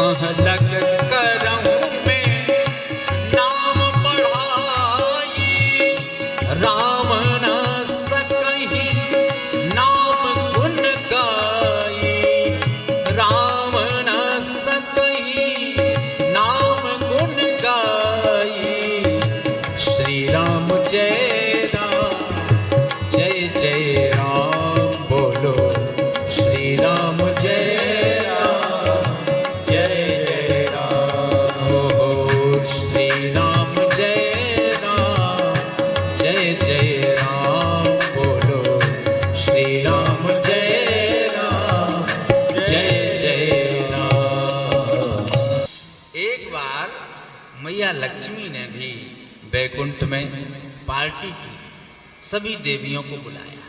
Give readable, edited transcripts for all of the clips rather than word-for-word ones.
महलक करम में नाम बढ़ाई, राम न सकहि नाम गुण गाई, राम न सकहि नाम गुण गाई। श्री राम जय राम जय जय राम बोलो, श्री राम जय राम जय जय राम। हो श्री राम जय राम जय जय राम बोलो, श्री राम जय राम जय जय राम। एक बार मैया लक्ष्मी ने भी वैकुंठ में पार्टी की, सभी देवियों को बुलाया,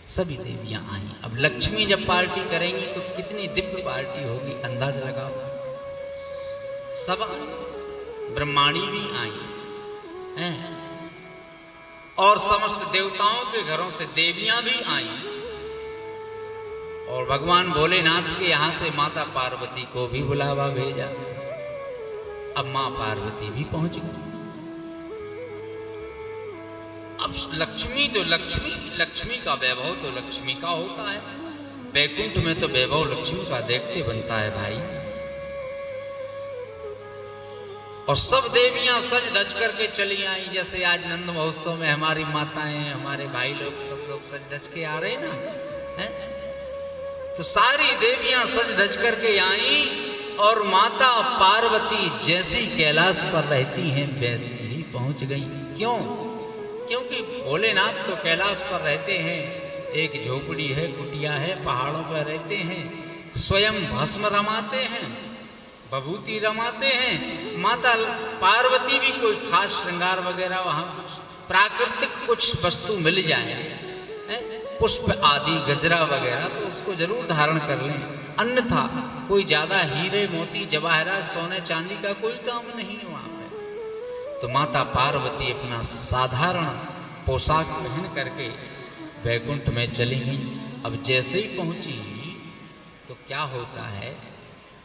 सभी देवियां आई। अब लक्ष्मी जब पार्टी करेंगी तो कितनी दिव्य पार्टी होगी, अंदाज लगाओ। सब ब्रह्माणी भी आई हैं, और समस्त देवताओं के घरों से देवियां भी आई, और भगवान भोलेनाथ के यहां से माता पार्वती को भी बुलावा भेजा। अब मां पार्वती भी पहुंच गई। अब लक्ष्मी तो लक्ष्मी का वैभव तो लक्ष्मी का होता है, वैकुंठ में तो वैभव लक्ष्मी का देखते बनता है भाई। और सब देवियां सज धज करके चली आई, जैसे आज नंद महोत्सव में हमारी माताएं, हमारे भाई लोग, सब लोग सज धज के आ रहे ना हैं? तो सारी देवियां सज धज करके आई, और माता पार्वती जैसी कैलाश पर रहती हैं वैसी ही पहुंच गई। क्यों? क्योंकि भोलेनाथ तो कैलाश पर रहते हैं, एक झोपड़ी है, कुटिया है, पहाड़ों पर रहते हैं, स्वयं भस्म रमाते हैं, विभूति रमाते हैं। माता पार्वती भी कोई खास श्रृंगार वगैरह वहां कुछ प्राकृतिक कुछ वस्तु मिल जाए, पुष्प आदि गजरा वगैरह, तो उसको जरूर धारण कर लें, अन्यथा कोई ज्यादा हीरे मोती जवाहरात सोने चांदी का कोई काम नहीं है वहां पे। तो माता पार्वती अपना साधारण पोशाक पहन करके वैकुंठ में चली गई। अब जैसे ही पहुंची तो क्या होता है,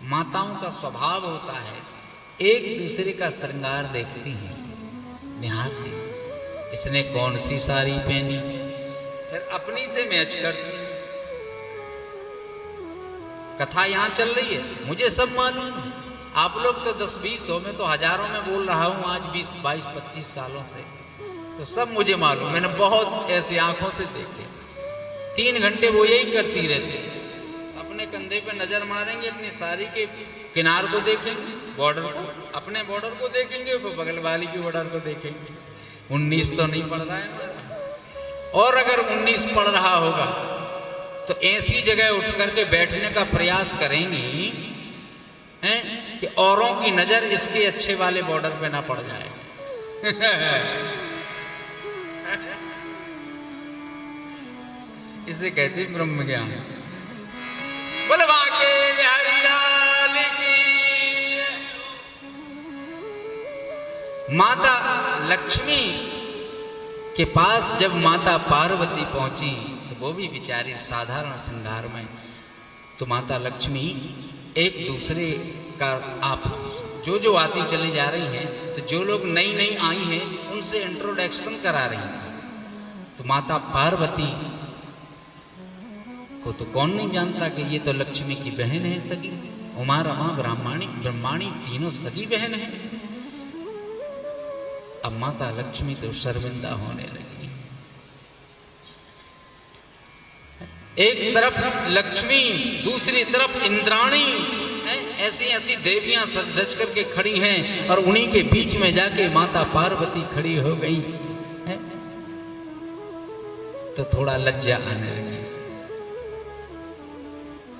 माताओं का स्वभाव होता है एक दूसरे का श्रृंगार देखती हैं, निहारती हैं, इसने कौन सी साड़ी पहनी, फिर अपनी से मैच करती। कथा यहां चल रही है, मुझे सब मालूम है। आप लोग तो 10-20 में तो हजारों में बोल रहा हूं आज 20-22-25 सालों से, तो सब मुझे मालूम, मैंने बहुत ऐसी आंखों से देखे। 3 घंटे वो यही करती रहती, अपने कंधे पे नजर मारेंगे, अपनी साड़ी के किनार को देखेंगे, बॉर्डर को, अपने बॉर्डर को देखेंगे, बगल वाली की बॉर्डर को देखेंगे। 19 तो नहीं पड़ रहा है हमारा, और अगर 19 पड़ रहा होगा तो ऐसी जगह उठ करके बैठने का प्रयास करेंगी हैं कि औरों की नजर इसके अच्छे वाले बॉर्डर पे ना पड़ जाए। इसे कहते हैं ब्रह्म ज्ञान। बोले बाके बिहारी लाल की। माता लक्ष्मी के पास जब माता पार्वती पहुंची तो वो भी बेचारी साधारण श्रृंगार में। तो माता लक्ष्मी एक दूसरे का, आप जो आती चली जा रही हैं, तो जो लोग नई नई आई हैं उनसे इंट्रोडक्शन करा रही थी। तो माता पार्वती को तो कौन नहीं जानता कि ये तो लक्ष्मी की बहन है सगी, उमा रमा ब्रह्माणी तीनों सगी बहन है। अब माता लक्ष्मी तो शर्मिंदा होने लगी। एक तरफ लक्ष्मी, दूसरी तरफ इंद्राणी, ऐसी ऐसी देवियां सज धज करके खड़ी हैं, और उन्हीं के बीच में जाके माता पार्वती खड़ी हो गई है। तो थोड़ा लज्जा आने लगी।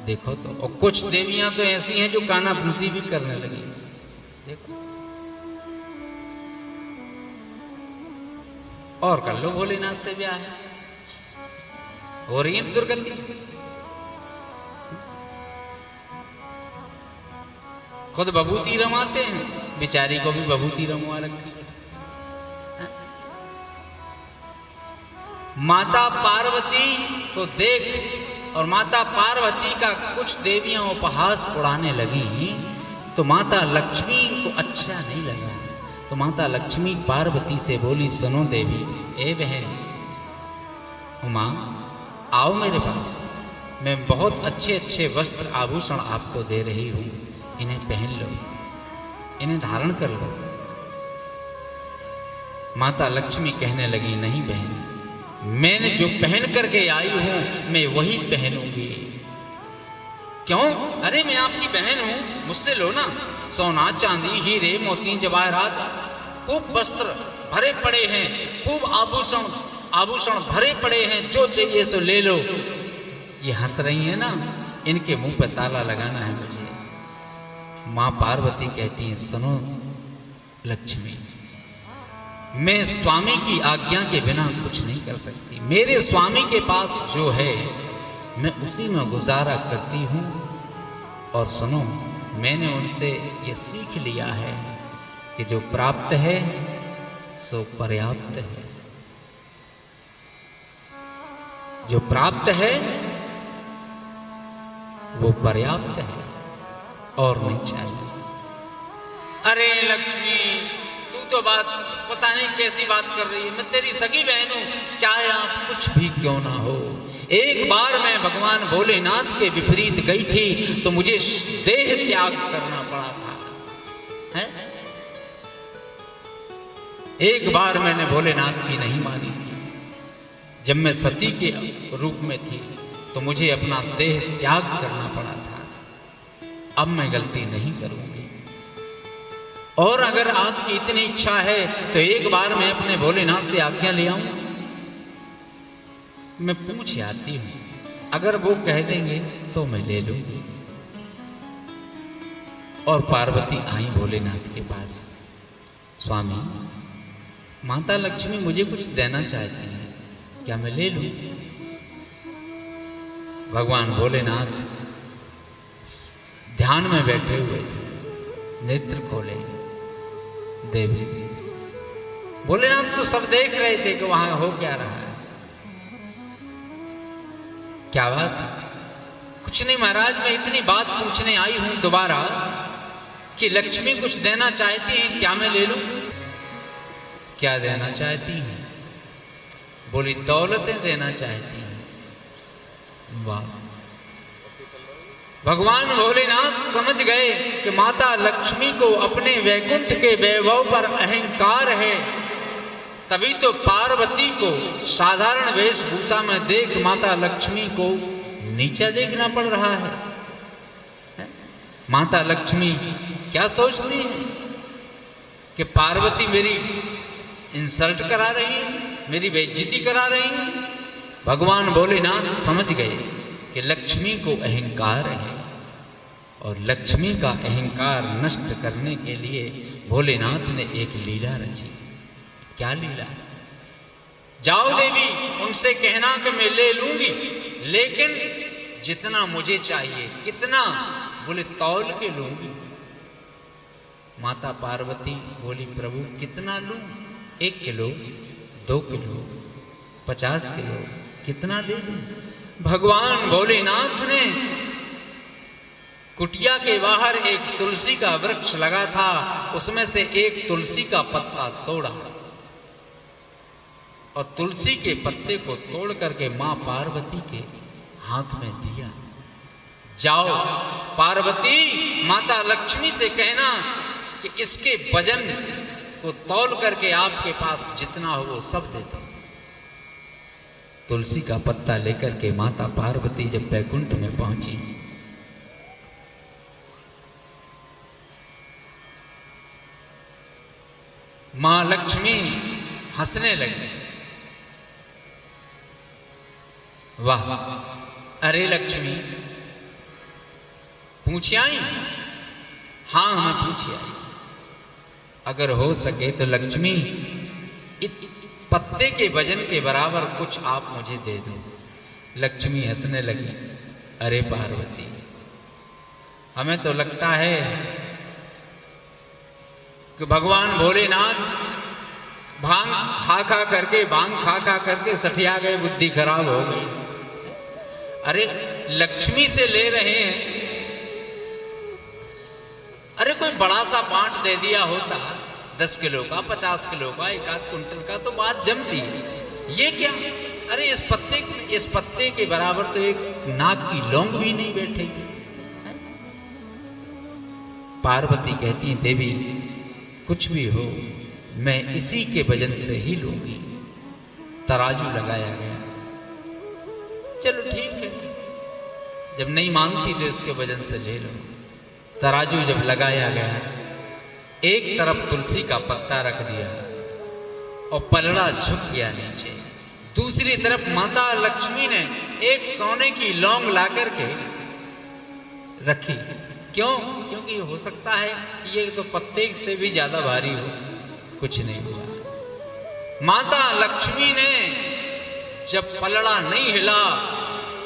देखो तो, और कुछ देवियां तो ऐसी हैं जो काना फूसी भी करने लगी। देखो, और कर लो भोलेनाथ से ब्याह है, हो रही है दुर्गति। खुद बभूति रमाते हैं, बिचारी को भी बभूति रमवा रखी। माता पार्वती को देख और माता पार्वती का कुछ देवियां उपहास उड़ाने लगी तो माता लक्ष्मी को अच्छा नहीं लगा। तो माता लक्ष्मी पार्वती से बोली, सुनो देवी, ए बहन उमा, आओ मेरे पास, मैं बहुत अच्छे अच्छे वस्त्र आभूषण आपको दे रही हूँ, इन्हें पहन लो, इन्हें धारण कर लो। माता लक्ष्मी कहने लगी, नहीं बहन, मैंने जो पहन करके आई हूं मैं वही पहनूंगी। क्यों? अरे मैं आपकी बहन हूं, मुझसे लो ना। सोना चांदी हीरे मोती जवाहरात खूब वस्त्र भरे पड़े हैं, खूब आभूषण भरे पड़े हैं, जो चाहिए सो ले लो। ये हंस रही है ना, इनके मुंह पर ताला लगाना है मुझे। मां पार्वती कहती हैं, सुनो लक्ष्मी, मैं स्वामी की आज्ञा के बिना कुछ नहीं कर सकती। मेरे स्वामी के पास जो है मैं उसी में गुजारा करती हूँ। और सुनो, मैंने उनसे ये सीख लिया है कि जो प्राप्त है सो पर्याप्त है, जो प्राप्त है वो पर्याप्त है और नहीं चाहिए। अरे लक्ष्मी, तू तो बात पता नहीं कैसी बात कर रही है, मैं तेरी सगी बहन हूं, चाहे आप कुछ भी क्यों ना हो। एक बार मैं भगवान भोलेनाथ के विपरीत गई थी तो मुझे देह त्याग करना पड़ा था, है? एक बार मैंने भोलेनाथ की नहीं मानी थी, जब मैं सती के रूप में थी तो मुझे अपना देह त्याग करना पड़ा था। अब मैं गलती नहीं करूंगी। और अगर आपकी इतनी इच्छा है तो एक बार मैं अपने भोलेनाथ से आज्ञा ले आऊं, मैं पूछ आती हूं, अगर वो कह देंगे तो मैं ले लूंगी। और पार्वती आई भोलेनाथ के पास, स्वामी, माता लक्ष्मी मुझे कुछ देना चाहती है, क्या मैं ले लूं? भगवान भोलेनाथ ध्यान में बैठे हुए थे, नेत्र खोले। देवी, भोलेनाथ तो सब देख रहे थे कि वहां हो क्या रहा है। क्या बात है? कुछ नहीं महाराज, मैं इतनी बात पूछने आई हूं दोबारा कि लक्ष्मी कुछ देना चाहती हैं, क्या मैं ले लूं? क्या देना चाहती हैं? बोली, दौलतें देना चाहती हैं। वाह! भगवान भोलेनाथ समझ गए कि माता लक्ष्मी को अपने वैकुंठ के वैभव पर अहंकार है, तभी तो पार्वती को साधारण वेशभूषा में देख माता लक्ष्मी को नीचा देखना पड़ रहा है। माता लक्ष्मी क्या सोचती है कि पार्वती मेरी इंसल्ट करा रही है, मेरी बेइज्जती करा रही है। भगवान भोलेनाथ समझ गए कि लक्ष्मी को अहंकार है और लक्ष्मी का अहंकार नष्ट करने के लिए भोलेनाथ ने एक लीला रची। क्या लीला? जाओ देवी, उनसे कहना कि मैं ले लूंगी, लेकिन जितना मुझे चाहिए। कितना? बोले, तौल के लूंगी। माता पार्वती बोली, प्रभु कितना लूं? 1 किलो, 2 किलो, 50 किलो, कितना ले लूं? भगवान भोलेनाथ ने कुटिया के बाहर एक तुलसी का वृक्ष लगा था, उसमें से एक तुलसी का पत्ता तोड़ा और तुलसी के पत्ते को तोड़ करके मां पार्वती के हाथ में दिया। जाओ पार्वती, माता लक्ष्मी से कहना कि इसके वजन को तौल करके आपके पास जितना हो वो सब दे दो। तुलसी का पत्ता लेकर के माता पार्वती जब बैकुंठ में पहुंची, मां लक्ष्मी हंसने लगी। वाह! अरे लक्ष्मी, पूछ आई? हाँ, मैं पूछ आई। अगर हो सके तो लक्ष्मी, पत्ते के वजन के बराबर कुछ आप मुझे दे दो। लक्ष्मी हंसने लगी। अरे पार्वती, हमें तो लगता है कि भगवान भोलेनाथ भांग खा खा करके सठिया गए, बुद्धि खराब हो गई। अरे लक्ष्मी से ले रहे हैं, अरे बड़ा सा बांट दे दिया होता 10 किलो का, 50 किलो का, 1 कुंटल का, तो बात जमती। ये क्या, अरे इस पत्ते के बराबर तो एक नाक की लौंग भी नहीं बैठेगी। पार्वती कहती हैं, देवी कुछ भी हो मैं इसी के वजन से ही लूंगी। तराजू लगाया गया, चलो ठीक है, जब नहीं मानती तो इसके वजन से ले लो। तराजू जब लगाया गया, एक तरफ तुलसी का पत्ता रख दिया और पलड़ा झुक गया नीचे, दूसरी तरफ माता लक्ष्मी ने एक सोने की लौंग ला करके रखी। क्यों? क्योंकि हो सकता है ये तो पत्ते से भी ज्यादा भारी हो। कुछ नहीं हुआ। माता लक्ष्मी ने जब पलड़ा नहीं हिला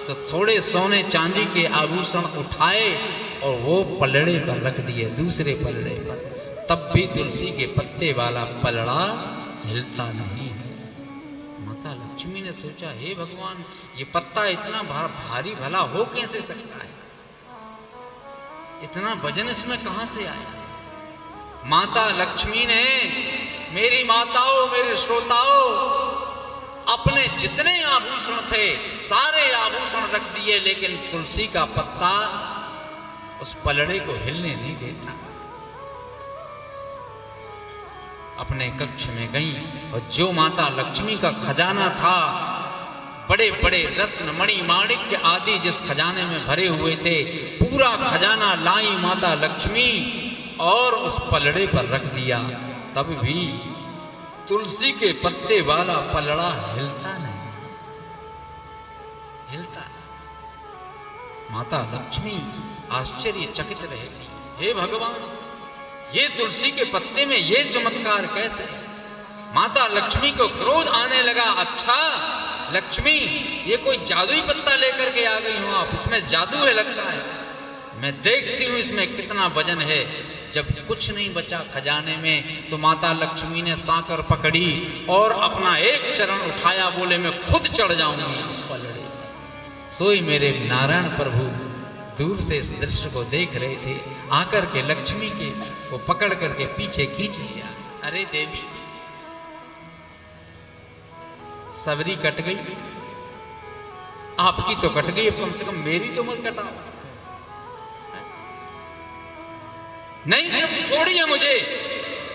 तो थोड़े सोने चांदी के आभूषण उठाए और वो पलड़े पर रख दिए, दूसरे पलड़े पर। तब भी तुलसी के पत्ते वाला पलड़ा हिलता नहीं है। माता लक्ष्मी ने सोचा, हे भगवान, ये पत्ता इतना भारी भला हो कैसे सकता है? इतना वजन इसमें कहां से आया? माता लक्ष्मी ने, मेरी माताओं, मेरे श्रोताओं, अपने जितने आभूषण थे सारे आभूषण रख दिए, लेकिन तुलसी का पत्ता उस पलड़े को हिलने नहीं देता। अपने कक्ष में गई और जो माता लक्ष्मी का खजाना था, बड़े बड़े रत्न मणि माणिक्य आदि जिस खजाने में भरे हुए थे, पूरा खजाना लाई माता लक्ष्मी और उस पलड़े पर रख दिया। तब भी तुलसी के पत्ते वाला पलड़ा हिलता नहीं, हिलता। माता लक्ष्मी आश्चर्यचकित रहेगी, हे भगवान, ये तुलसी के पत्ते में ये चमत्कार कैसे? माता लक्ष्मी को क्रोध आने लगा। अच्छा लक्ष्मी, ये कोई जादुई पत्ता लेकर के आ गई हो आप, इसमें जादू है लगता है। मैं देखती हूं इसमें कितना वजन है। जब कुछ नहीं बचा खजाने में तो माता लक्ष्मी ने सांकर पकड़ी और अपना एक चरण उठाया, बोले मैं खुद चढ़ जाऊंगी उस पलड़े। सोई मेरे नारायण प्रभु दूर से इस दृश्य को देख रहे थे, आकर के लक्ष्मी के को पकड़ करके पीछे खींच लिया। अरे देवी, सबरी कट गई, आपकी तो कट गई, अब कम से कम मेरी तो मत कटाओ। नहीं, छोड़िए मुझे,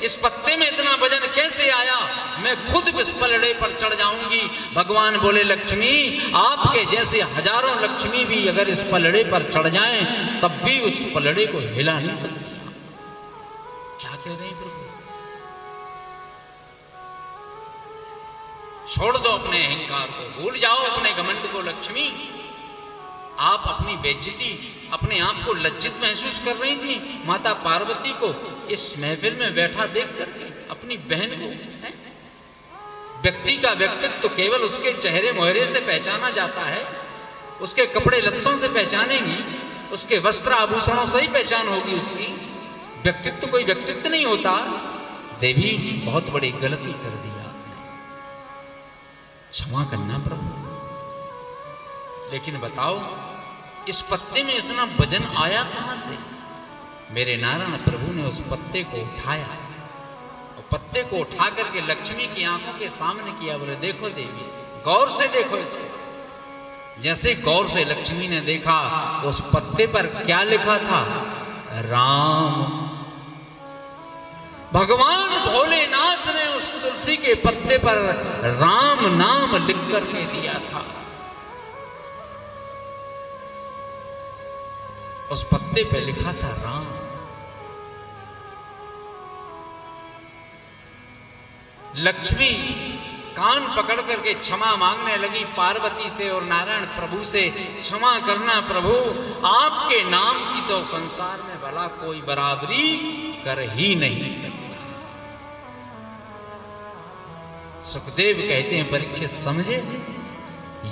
इस पत्ते में इतना वजन कैसे आया? मैं खुद इस पलड़े पर चढ़ जाऊंगी। भगवान बोले, लक्ष्मी, आपके जैसे हजारों लक्ष्मी भी अगर इस पलड़े पर चढ़ जाएं तब भी उस पलड़े को हिला नहीं सकती। क्या कह रहे हैं प्रभु? छोड़ दो अपने अहंकार को, भूल जाओ अपने घमंड को। लक्ष्मी, आप अपनी बेइज्जती, अपने आप को लज्जित महसूस कर रही थी माता पार्वती को इस महफिल में बैठा देख करके, अपनी बहन को। व्यक्ति का व्यक्तित्व तो केवल उसके चेहरे मोहरे से पहचाना जाता है, उसके कपड़े लत्तों से पहचानेंगी, उसके वस्त्र आभूषणों से ही पहचान होगी उसकी। व्यक्तित्व कोई व्यक्तित्व नहीं होता। देवी, बहुत बड़ी गलती कर दी आपने, क्षमा करना प्रभु। लेकिन बताओ, इस पत्ते में इतना वजन आया कहां से? मेरे नारायण प्रभु ने उस पत्ते को उठाया और पत्ते को उठा करके लक्ष्मी की आंखों के सामने किया। बोले, देखो देवी, गौर से देखो इसको। जैसे गौर से लक्ष्मी ने देखा, उस पत्ते पर क्या लिखा था? राम। भगवान भोलेनाथ ने उस तुलसी के पत्ते पर राम नाम लिख करके दिया था। उस पत्ते पे लिखा था राम। लक्ष्मी कान पकड़ करके क्षमा मांगने लगी पार्वती से और नारायण प्रभु से, क्षमा करना प्रभु, आपके नाम की तो संसार में भला कोई बराबरी कर ही नहीं सकता। सुखदेव कहते हैं, परीक्षित समझे,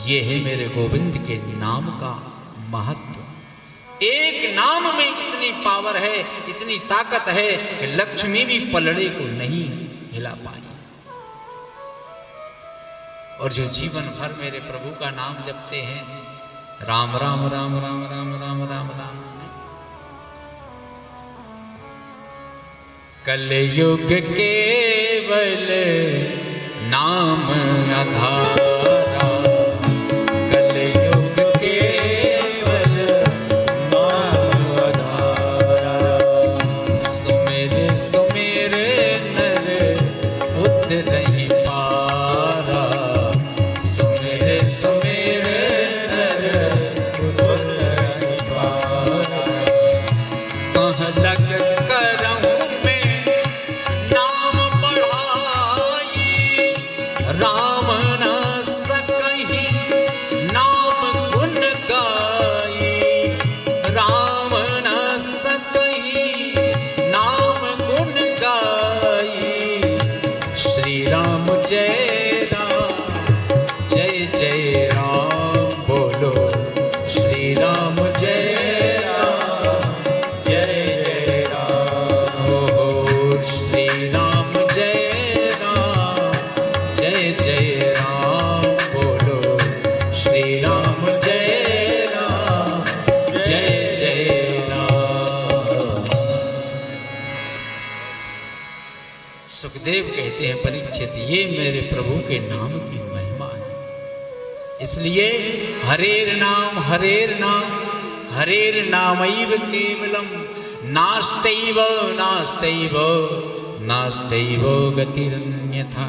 ये है मेरे गोविंद के नाम का महत्व। एक नाम में इतनी पावर है, इतनी ताकत है कि लक्ष्मी भी पलड़े को नहीं हिला पाई। और जो जीवन भर मेरे प्रभु का नाम जपते हैं, राम राम राम राम राम राम राम राम, कलयुग केवल नाम आधारा, कलयुग केवल नाम आधारा। सुमिर सुमिर नर उतरहि पारा, सुमिर सुमिर नर उतरहि पारा। कह लग करऊं में नाम बढ़ाई, राम न सकहि नाम गुण गाई, राम न सकहि नाम गुण गाई। श्री राम जय राम जय जय राम बोलो, श्री राम जय राम जय जय राम। हो श्री राम जय राम जय जय राम बोलो, श्री राम जय राम जय जय राम। सुखदेव कहते हैं परीक्षित, ये मेरे प्रभु के नाम की महिमा है। इसलिए हरेर नाम हरेर नाम हरेर नामैव केवलम, नास्तैव नास्तैव नास्तैव गतिरन्यथा।